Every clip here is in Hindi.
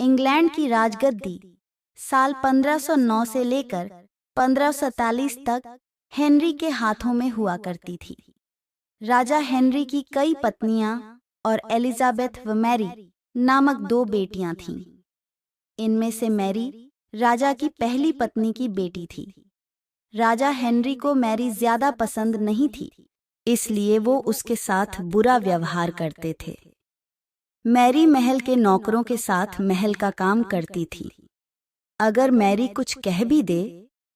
इंग्लैंड की राजगद्दी साल 1509 से लेकर 1547 तक हेनरी के हाथों में हुआ करती थी। राजा हेनरी की कई पत्नियां और एलिजाबेथ व मैरी नामक 2 बेटियां थीं। इनमें से मैरी राजा की पहली पत्नी की बेटी थी। राजा हेनरी को मैरी ज्यादा पसंद नहीं थी, इसलिए वो उसके साथ बुरा व्यवहार करते थे। मैरी महल के नौकरों के साथ महल का काम करती थी। अगर मैरी कुछ कह भी दे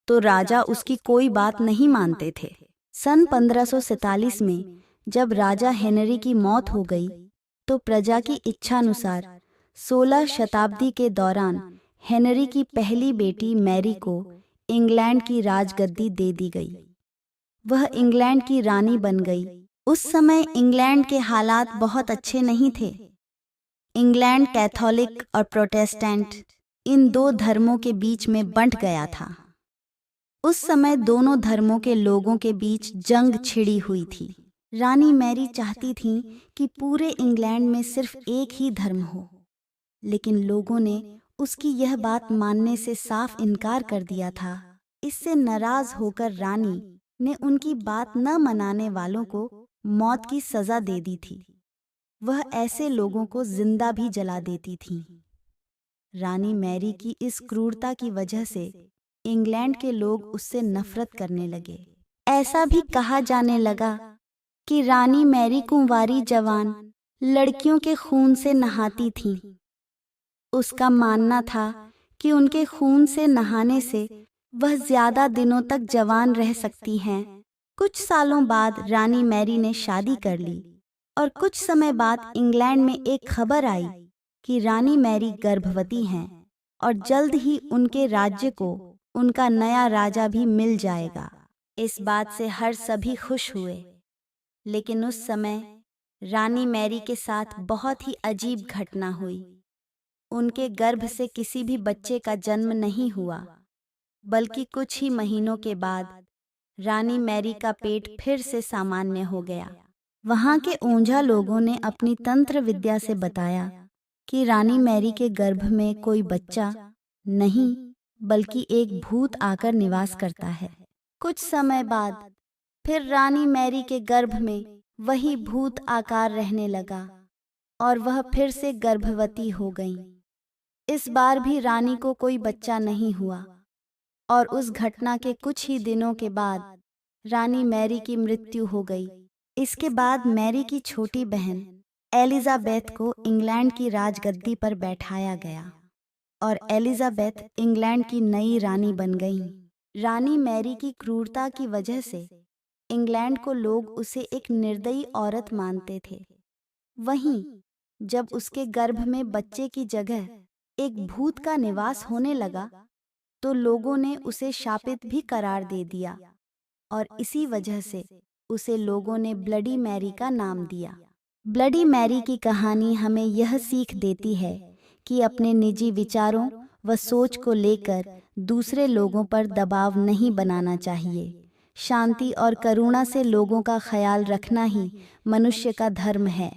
तो राजा उसकी कोई बात नहीं मानते थे। सन 1547 में जब राजा हेनरी की मौत हो गई तो प्रजा की इच्छानुसार 16 शताब्दी के दौरान हेनरी की पहली बेटी मैरी को इंग्लैंड की राजगद्दी दे दी गई। वह इंग्लैंड की रानी बन गई। उस समय इंग्लैंड के हालात बहुत अच्छे नहीं थे। इंग्लैंड कैथोलिक और प्रोटेस्टेंट इन 2 धर्मों के बीच में बंट गया था। उस समय दोनों धर्मों के लोगों के बीच जंग छिड़ी हुई थी। रानी मैरी चाहती थी कि पूरे इंग्लैंड में सिर्फ एक ही धर्म हो, लेकिन लोगों ने उसकी यह बात मानने से साफ इनकार कर दिया था। इससे नाराज होकर रानी ने उनकी बात न मनाने वालों को मौत की सजा दे दी थी। वह ऐसे लोगों को जिंदा भी जला देती थी। रानी मैरी की इस क्रूरता की वजह से इंग्लैंड के लोग उससे नफरत करने लगे। ऐसा भी कहा जाने लगा कि रानी मैरी कुंवारी जवान लड़कियों के खून से नहाती थी। उसका मानना था कि उनके खून से नहाने से वह ज्यादा दिनों तक जवान रह सकती हैं। कुछ सालों बाद रानी मैरी ने शादी कर ली और कुछ समय बाद इंग्लैंड में एक खबर आई कि रानी मैरी गर्भवती हैं और जल्द ही उनके राज्य को उनका नया राजा भी मिल जाएगा। इस बात से हर सभी खुश हुए, लेकिन उस समय रानी मैरी के साथ बहुत ही अजीब घटना हुई। उनके गर्भ से किसी भी बच्चे का जन्म नहीं हुआ, बल्कि कुछ ही महीनों के बाद रानी मैरी का पेट फिर से सामान्य हो गया। वहां के ओंझा लोगों ने अपनी तंत्र विद्या से बताया कि रानी मैरी के गर्भ में कोई बच्चा नहीं, बल्कि एक भूत आकर निवास करता है। कुछ समय बाद फिर रानी मैरी के गर्भ में वही भूत आकार रहने लगा और वह फिर से गर्भवती हो गईं। इस बार भी रानी को कोई बच्चा नहीं हुआ और उस घटना के कुछ ही दिनों के बाद रानी मैरी की मृत्यु हो गई। इसके बाद मैरी की छोटी बहन एलिजाबेथ को इंग्लैंड की राजगद्दी पर बैठाया गया और एलिजाबेथ इंग्लैंड की नई रानी बन गईं। रानी मैरी की क्रूरता की वजह से इंग्लैंड को लोग उसे एक निर्दयी औरत मानते थे। वहीं जब उसके गर्भ में बच्चे की जगह एक भूत का निवास होने लगा तो लोगों ने उसे शापित भी करार दे दिया और इसी वजह से उसे लोगों ने ब्लडी मैरी का नाम दिया। ब्लडी मैरी की कहानी हमें यह सीख देती है कि अपने निजी विचारों व सोच को लेकर दूसरे लोगों पर दबाव नहीं बनाना चाहिए। शांति और करुणा से लोगों का ख्याल रखना ही मनुष्य का धर्म है।